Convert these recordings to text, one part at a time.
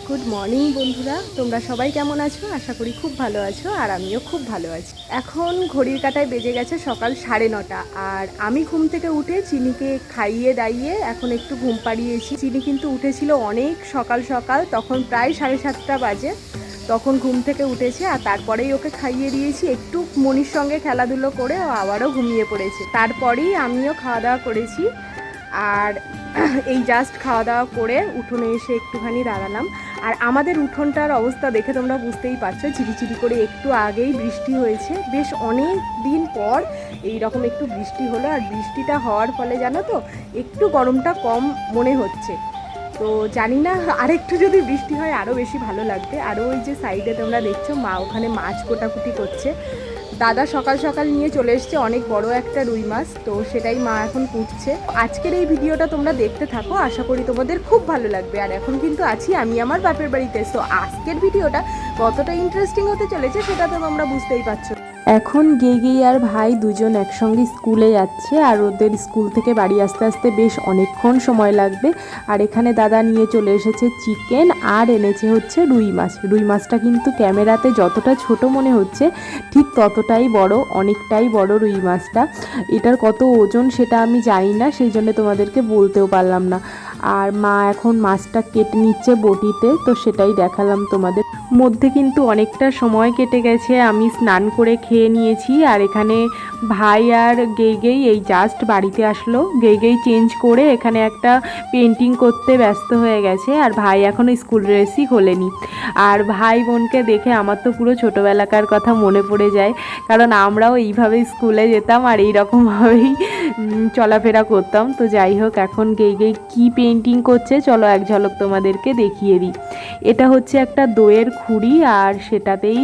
Good morning বন্ধুরা, তোমরা সবাই কেমন আছো? আশা করি খুব ভালো আছো, আর আমিও খুব ভালো আছি। এখন ঘড়ির কাঁটায় বেজে গেছে সকাল 9:30, আর আমি ঘুম থেকে উঠে চিনিকে খাইয়ে দাইয়ে এখন একটু ঘুম পাড়িয়েছি। চিনি কিন্তু উঠেছিল অনেক সকাল সকাল, তখন প্রায় 7:30 বাজে। তখন ঘুম থেকে উঠেছে, আর তারপরেই ওকে খাইয়ে দিয়েছি। একটু মনির সঙ্গে খেলাধুলো করে ও আবারও ঘুমিয়ে পড়েছে। তারপরেই আমিও খাওয়া দাওয়া করেছি, আর এই জাস্ট খাওয়া দাওয়া করে উঠোনে এসে একটুখানি দাঁড়ালাম। আর আমাদের উঠোনটার অবস্থা দেখে তোমরা বুঝতেই পারছো, চিরিচিরি করে একটু আগেই বৃষ্টি হয়েছে। বেশ অনেক দিন পর এই রকম একটু বৃষ্টি হলো, আর বৃষ্টিটা হওয়ার ফলে জানো তো একটু গরমটা কম মনে হচ্ছে। তো জানি না, আরেকটু যদি বৃষ্টি হয় আরও বেশি ভালো লাগবে। আরও ওই যে সাইডে তোমরা দেখছো মা ওখানে মাছ কোটাকুটি করছে। দাদা সকাল সকাল নিয়ে চলে এসছে অনেক বড় একটা রুই মাছ, তো সেটাই মা এখন কুটছে। আজকের এই ভিডিওটা তোমরা দেখতে থাকো, আশা করি তোমাদের খুব ভালো লাগবে। আর এখন কিন্তু আছি আমি আমার বাপের বাড়িতে, তো আজকের ভিডিওটা কতটা ইন্টারেস্টিং হতে চলেছে সেটা তো তোমরা বুঝতেই পারছো। এখন গেগি আর ভাই দুজন একসঙ্গে স্কুলে যাচ্ছে, আর ওদের স্কুল থেকে বাড়ি আসতে আসতে বেশ অনেকক্ষণ সময় লাগবে। আর এখানে দাদা নিয়ে চলে এসেছে চিকেন, আর এনেছে হচ্ছে রুই মাছ। রুই মাছটা কিন্তু ক্যামেরাতে যতটা ছোট মনে হচ্ছে ঠিক ততটাই বড়, অনেকটাই বড় রুই মাছটা। এটার কত ওজন সেটা আমি জানি না, সেই জন্য তোমাদেরকে বলতেও পারলাম না। আর মা এখন মাছটা কেটে নিচ্ছে বটিতে, তো সেটাই দেখালাম তোমাদের। মধ্যে কিন্তু অনেকটা সময় কেটে গেছে, আমি স্নান করে খেয়ে নিয়েছি। আর এখানে ভাই আর গেই এই জাস্ট বাড়িতে আসলো। গেই চেঞ্জ করে এখানে একটা পেন্টিং করতে ব্যস্ত হয়ে গেছে, আর ভাই এখনও স্কুল ড্রেসই খোলেনি। আর ভাই বোনকে দেখে আমার তো পুরো ছোটোবেলাকার কথা মনে পড়ে যায়, কারণ আমরাও এইভাবে স্কুলে যেতাম আর এইরকমভাবেই চলাফেরা করতাম। তো যাই হোক, এখন গেই কী পেন্টিং করছে চলো এক ঝলক তোমাদেরকে দেখিয়ে দিই। এটা হচ্ছে একটা দইয়ের খুঁড়ি, আর সেটাতেই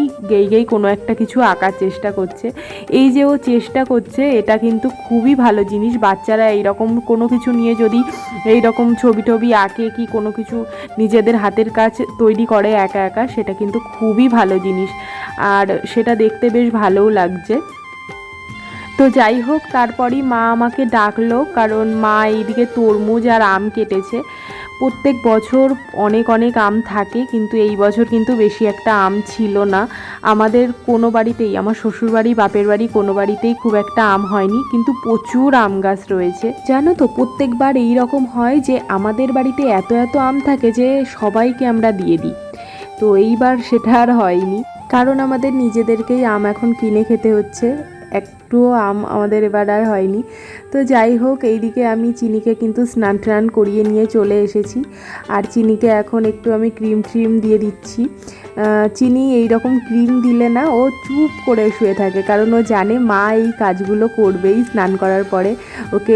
গেই কোনো একটা কিছু আঁকার চেষ্টা করছে। এই যে ও চেষ্টা করছে, এটা কিন্তু খুবই ভালো জিনিস। বাচ্চারা এইরকম কোনো কিছু নিয়ে যদি এইরকম ছবি টবি আঁকে কি কোনো কিছু নিজেদের হাতের কাজ তৈরি করে একা একা, সেটা কিন্তু খুবই ভালো জিনিস, আর সেটা দেখতে বেশ ভালোও লাগছে। তো যাই হোক, তারপরই মা আমাকে ডাকলো, কারণ মা এইদিকে তরমুজ আর আম কেটেছে। প্রত্যেক বছর অনেক অনেক আম থাকে, কিন্তু এই বছর কিন্তু বেশি একটা আম ছিল না। আমাদের কোনো বাড়িতেই, আমার শ্বশুরবাড়ি বাপের বাড়ি কোনো বাড়িতেই খুব একটা আম হয়নি, কিন্তু প্রচুর আম গাছ রয়েছে। জানো তো, প্রত্যেকবার এই রকম হয় যে আমাদের বাড়িতে এত এত আম থাকে যে সবাইকে আমরা দিয়ে দিই। তো এইবার সেটা আর হয়নি, কারণ আমাদের নিজেদেরকেই আম এখন কিনে খেতে হচ্ছে। একটুও আম আমাদের এবার আর হয়নি। তো যাই হোক, এইদিকে আমি চিনিকে কিন্তু স্নান টান করিয়ে নিয়ে চলে এসেছি, আর চিনিকে এখন একটু আমি ক্রিম দিয়ে দিচ্ছি। চিনি এই রকম ক্রিম দিলে না ও চুপ করে শুয়ে থাকে, কারণ ও জানে মা এই কাজগুলো করবেই স্নান করার পরে। ওকে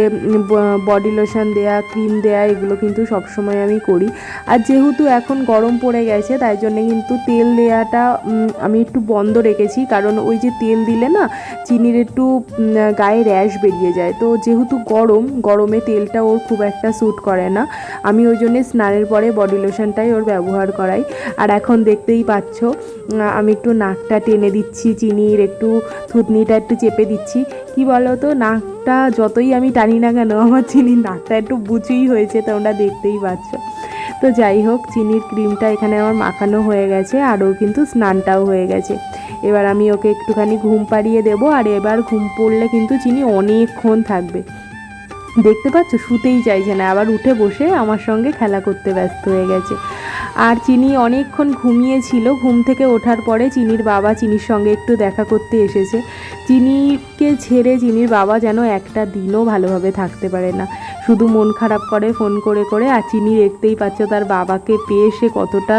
বডি লোশন দেয়া, ক্রিম দেয়া, এগুলো কিন্তু সবসময় আমি করি। আর যেহেতু এখন গরম পড়ে গেছে, তাই জন্যে কিন্তু তেল দেওয়াটা আমি একটু বন্ধ রেখেছি, কারণ ওই যে তেল দিলে না চিনির একটু গায়ে র্যাশ বেরিয়ে যায়। তো যেহেতু গরমে তেলটা ওর খুব একটা স্যুট করে না, আমি ওই জন্যে স্নানের পরে বডি লোশনটাই ওর ব্যবহার করাই। আর এখন দেখতেই পাচ্ছ আমি একটু নাকটা টেনে দিচ্ছি চিনির, একটু থুতনিটা একটু চেপে দিচ্ছি। কি বলো তো, নাকটা যতই আমি টানি না কেন আমার চিনির নাকটা একটু বুচুই হয়েছে, তোমরা দেখতেই পাচ্ছ। তো যাই হোক, চিনির ক্রিমটা এখানে আমার মাখানো হয়ে গেছে, আর ওর কিন্তু স্নানটাও হয়ে গেছে। এবার আমি ওকে একটুখানি ঘুম পাড়িয়ে দেবো, আর এবার ঘুম পড়লে কিন্তু চিনি অনেকক্ষণ থাকবে। দেখতে পাচ্ছ, শুতেই চাইছে না, আবার উঠে বসে আমার সঙ্গে খেলা করতে ব্যস্ত হয়ে গেছে। আর চিনি অনেকক্ষণ ঘুমিয়েছিল। ঘুম থেকে ওঠার পরে চিনির বাবা চিনির সঙ্গে একটু দেখা করতে এসেছে। চিনিকে ছেড়ে চিনির বাবা যেন একটা দিনও ভালোভাবে থাকতে পারে না, শুধু মন খারাপ করে ফোন করে করে। আর চিনি দেখতেই পাচ্ছ তার বাবাকে পেয়ে সে কতটা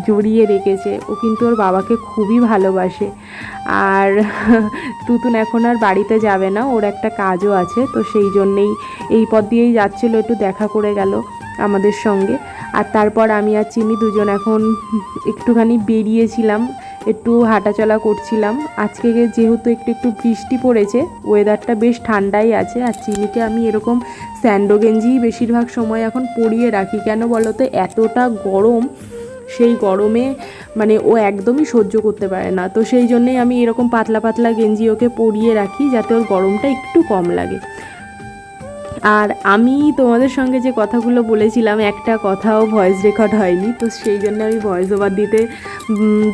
জড়িয়ে রেখেছে। ও কিন্তু ওর বাবাকে খুবই ভালোবাসে। আর তুতুন এখন আর বাড়িতে যাবে না, ওর একটা কাজও আছে, তো সেই জন্যেই এই পথ দিয়েই যাচ্ছিলো, একটু দেখা করে গেল আমাদের সঙ্গে। আর তারপর আমি আর চিনি দুজন এখন একটুখানি বেরিয়েছিলাম, একটু হাঁটাচলা করছিলাম। আজকে যেহেতু একটু বৃষ্টি পড়েছে, ওয়েদারটা বেশ ঠান্ডাই আছে। আর চিনিকে আমি এরকম স্যান্ডো গেঞ্জিই বেশিরভাগ সময় এখন পরিয়ে রাখি। কেন বলো তো, এতটা গরম, সেই গরমে মানে ও একদমই সহ্য করতে পারে না। তো সেই জন্যেই আমি এরকম পাতলা পাতলা গেঞ্জি ওকে পরিয়ে রাখি, যাতে ওর গরমটা একটু কম লাগে। আর আমি তোমাদের সঙ্গে যে কথাগুলো বলেছিলাম একটা কথাও ভয়েস রেকর্ড হয়নি, তো সেই জন্য আমি ভয়েস ওভার দিতে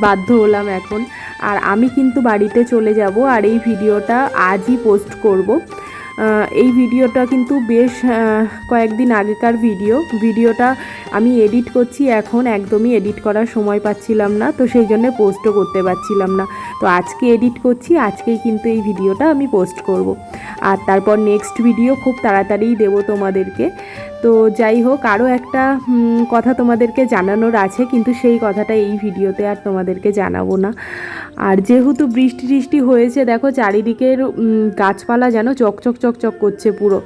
বাধ্য হলাম এখন। আর আমি কিন্তু বাড়িতে চলে যাব আর এই ভিডিওটা আজই পোস্ট করব। এই ভিডিওটা কিন্তু বেশ কয়েকদিন আগেকার ভিডিওটা আমি এডিট করছি এখন, একদমই এডিট করার সময় পাচ্ছিলাম না, তো সেই জন্য পোস্টও করতে পারছিলাম না। তো আজকে এডিট করছি, আজকেই কিন্তু এই ভিডিওটা আমি পোস্ট করব। আর তারপর নেক্সট ভিডিও খুব তাড়াতাড়িই দেবো তোমাদেরকে। তো যাই হোক, আরও একটা কথা তোমাদেরকে জানানোর আছে, কিন্তু সেই কথাটা এই ভিডিওতে আর তোমাদেরকে জানাবো না। আর যেহেতু বৃষ্টি হয়েছে, দেখো চারিদিকের গাছপালা যেন চকচক চকচক করছে পুরো।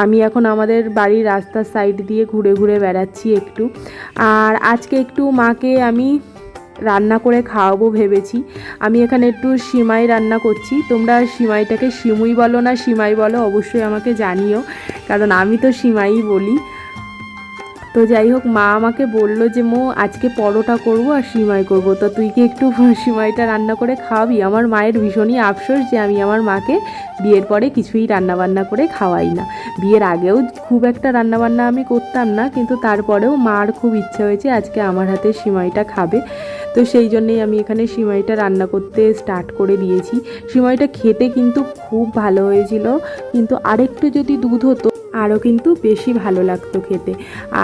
আমি এখন আমাদের বাড়ির রাস্তার সাইড দিয়ে ঘুরে ঘুরে বেড়াচ্ছি একটু। আর আজকে একটু মাকে আমি রান্না করে খাওয়াবো ভেবেছি। আমি এখানে একটু সিমাই রান্না করছি। তোমরা সিমাইটাকে সিমুই বলো না সিমাই বলো অবশ্যই আমাকে জানিও, কারণ আমি তো সিমাই বলি। তো যাই হোক, মা আমাকে বললো যে মো আজকে পরোটা করব আর সিমাই করব, তো তুই কি একটু সিমাইটা রান্না করে খাওয়াবি? আমার মায়ের ভীষণই আফসোস যে আমি আমার মাকে বিয়ের পরে কিছুই রান্নাবান্না করে খাওয়াই না। বিয়ের আগেও খুব একটা রান্নাবান্না আমি করতাম না, কিন্তু তারপরেও মার খুব ইচ্ছা হয়েছে আজকে আমার হাতে সিমাইটা খাবে। তো সেই জন্যেই আমি এখানে সিমাইটা রান্না করতে স্টার্ট করে দিয়েছি। সিমাইটা খেতে কিন্তু খুব ভালো হয়েছিল, কিন্তু আরেকটু যদি দুধ হতো আরও কিন্তু বেশি ভালো লাগতো খেতে।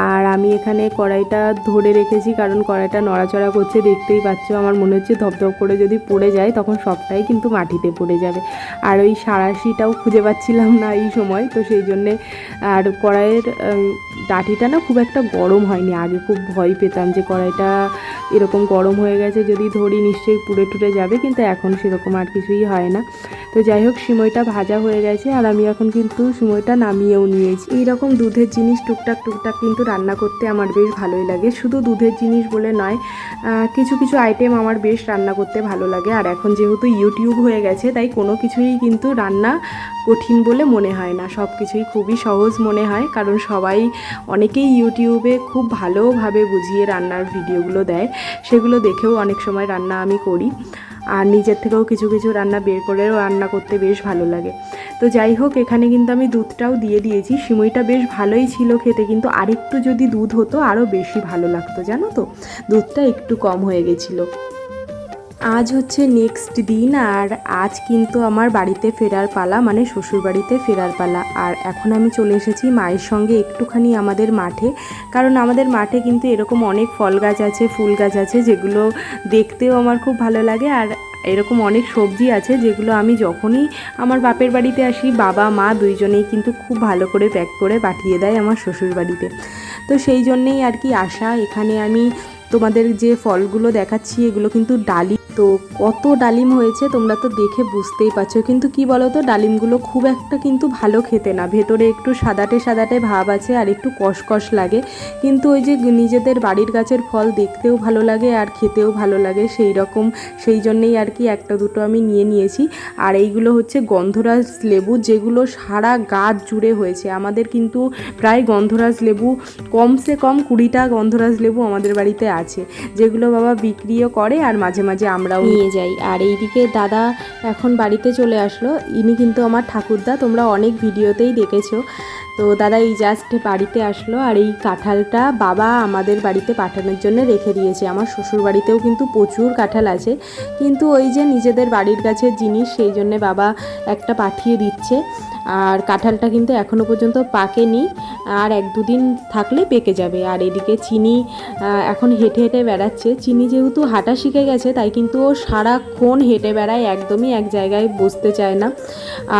আর আমি এখানে কড়াইটা ধরে রেখেছি, কারণ কড়াইটা নড়াচড়া করছে, দেখতেই পাচ্ছ। আমার মনে হচ্ছে ধপধপ করে যদি পড়ে যায় তখন সবটাই কিন্তু মাটিতে পড়ে যাবে। আর ওই সাঁড়াশিটাও খুঁজে পাচ্ছিলাম না এই সময়, তো সেই জন্যে। আর কড়াইয়ের ডাঁটিটা না খুব একটা গরম হয়নি। আগে খুব ভয় পেতাম যে কড়াইটা এরকম গরম হয়ে গেছে, যদি ধরি নিশ্চয়ই পুড়ে টুড়ে যাবে, কিন্তু এখন সেরকম আর কিছুই হয় না। তো যাই হোক, সিমইটা ভাজা হয়ে গেছে আর আমি এখন কিন্তু সিমইটা নামিয়েও নিয়েছি। এইরকম দুধের জিনিস টুকটাক কিন্তু রান্না করতে আমার বেশ ভালোই লাগে। শুধু দুধের জিনিস বলে নয়, কিছু কিছু আইটেম আমার বেশ রান্না করতে ভালো লাগে। আর এখন যেহেতু ইউটিউব হয়ে গেছে, তাই কোনো কিছুই কিন্তু রান্না কঠিন বলে মনে হয় না, সব কিছুই খুবই সহজ মনে হয়। কারণ অনেকেই ইউটিউবে খুব ভালোভাবে বুঝিয়ে রান্নার ভিডিওগুলো দেয়, সেগুলো দেখেও অনেক সময় রান্না আমি করি। আর নিজের থেকেও কিছু কিছু রান্না বের করেও রান্না করতে বেশ ভালো লাগে। তো যাই হোক, এখানে কিন্তু আমি দুধটাও দিয়ে দিয়েছি। সিমইটা বেশ ভালোই ছিল খেতে, কিন্তু আরেকটু যদি দুধ হতো আরও বেশি ভালো লাগতো, জানো তো। দুধটা একটু কম হয়ে গেছিলো। আজ হচ্ছে নেক্সট দিন, আর আজ কিন্তু আমার বাড়িতে ফেরার পালা, মানে শ্বশুর বাড়িতে ফেরার পালা। আর এখন আমি চলে এসেছি মায়ের সঙ্গে একটুখানি আমাদের মাঠে, কারণ আমাদের মাঠে কিন্তু এরকম অনেক ফল গাছ আছে, ফুল গাছ আছে, যেগুলো দেখতেও আমার খুব ভালো লাগে। আর এরকম অনেক সবজি আছে যেগুলো আমি যখনই আমার বাপের বাড়িতে আসি, বাবা মা দুইজনেই কিন্তু খুব ভালো করে প্যাক করে পাঠিয়ে দেয় আমার শ্বশুর বাড়িতে। তো সেই জন্যেই আর কি আসা। এখানে আমি তোমাদের যে ফলগুলো দেখাচ্ছি এগুলো কিন্তু ডালিম। তো কত ডালিম হয়েছে তোমরা তো দেখে বুঝতেই পারছো, কিন্তু কি বলো তো, ডালিমগুলো খুব একটা কিন্তু ভালো খেতে না। ভেতরে একটু সাদাটে ভাব আছে আর একটু কষকষ লাগে, কিন্তু ওই যে নিজেদের বাড়ির গাছের ফল দেখতেও ভালো লাগে আর খেতেও ভালো লাগে, সেই জন্যেই আর কি একটা দুটো আমি নিয়েছি। আর এইগুলো হচ্ছে গন্ধরাজ লেবু, যেগুলো সারা গাছ জুড়ে হয়েছে। আমাদের কিন্তু প্রায় গন্ধরাজ লেবু কমসে কম 20টা গন্ধরাজ লেবু আমাদের বাড়িতে আছে, যেগুলো বাবা বিক্রিও করে আর মাঝে মাঝে আমরাও নিয়ে যাই। আর এইদিকে দাদা এখন বাড়িতে চলে আসলো। ইনি কিন্তু আমার ঠাকুরদা, তোমরা অনেক ভিডিওতেই দেখেছো। তো দাদা এই জাস্ট বাড়িতে আসলো। আর এই কাঁঠালটা বাবা আমাদের বাড়িতে পাঠানোর জন্য রেখে দিয়েছে। আমার শ্বশুর বাড়িতেও কিন্তু প্রচুর কাঁঠাল আছে, কিন্তু ওই যে নিজেদের বাড়ির গাছের জিনিস, সেই জন্যে বাবা একটা পাঠিয়ে দিচ্ছে। আর কাঁঠালটা কিন্তু এখনও পর্যন্ত পাকেনি, আর 1-2 দিন থাকলে পেকে যাবে। আর এদিকে চিনি এখন হেঁটে হেঁটে বেড়াচ্ছে। চিনি যেহেতু হাঁটা শিখে গেছে, তাই কিন্তু ও সারাক্ষণ হেঁটে বেড়ায়, একদমই এক জায়গায় বসতে চায় না।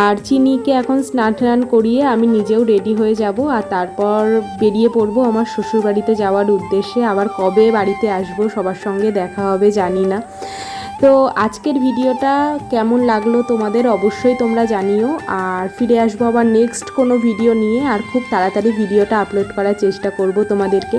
আর চিনিকে এখন স্নান করিয়ে আমি নিজেও রেডি হয়ে যাব, আর তারপর বেরিয়ে পড়বো আমার শ্বশুর বাড়িতে যাওয়ার উদ্দেশ্যে। আবার কবে বাড়িতে আসবো, সবার সঙ্গে দেখা হবে জানি না। তো আজকের ভিডিওটা কেমন লাগলো তোমাদের অবশ্যই তোমরা জানিও। আর ফিরে আসবো আবার নেক্সট কোনো ভিডিও নিয়ে, আর খুব তাড়াতাড়ি ভিডিওটা আপলোড করার চেষ্টা করব তোমাদেরকে।